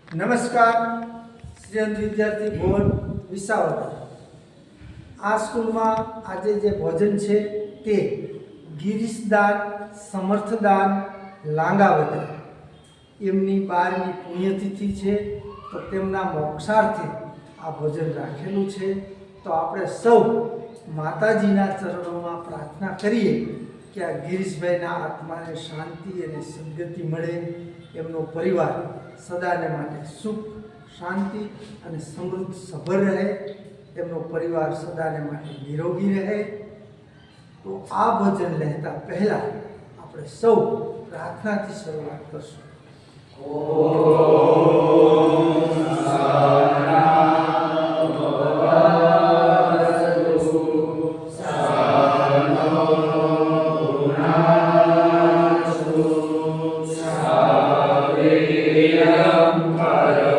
નમસ્કાર, શ્રીયંત વિદ્યાર્થી ભવન વિસાવદર। આ સ્કૂલમાં આજે જે ભોજન છે તે ગિરીશદાન સમર્થદાન લાંગાવદર એમની 12મી પુણ્યતિથિ છે, તો તેમના મોક્ષાર્થે આ ભોજન રાખેલું છે। તો આપણે સૌ માતાજીના ચરણોમાં પ્રાર્થના કરીએ કે આ ગિરીશભાઈના આત્માને શાંતિ અને સદગતિ મળે, એમનો પરિવાર સદાને માટે સુખ શાંતિ અને સમૃદ્ધ સભર રહે, એમનો પરિવાર સદાને માટે નિરોગી રહે। તો આ ભોજન લેતા પહેલા આપણે સૌ પ્રાર્થનાથી શરૂઆત કરશું। Om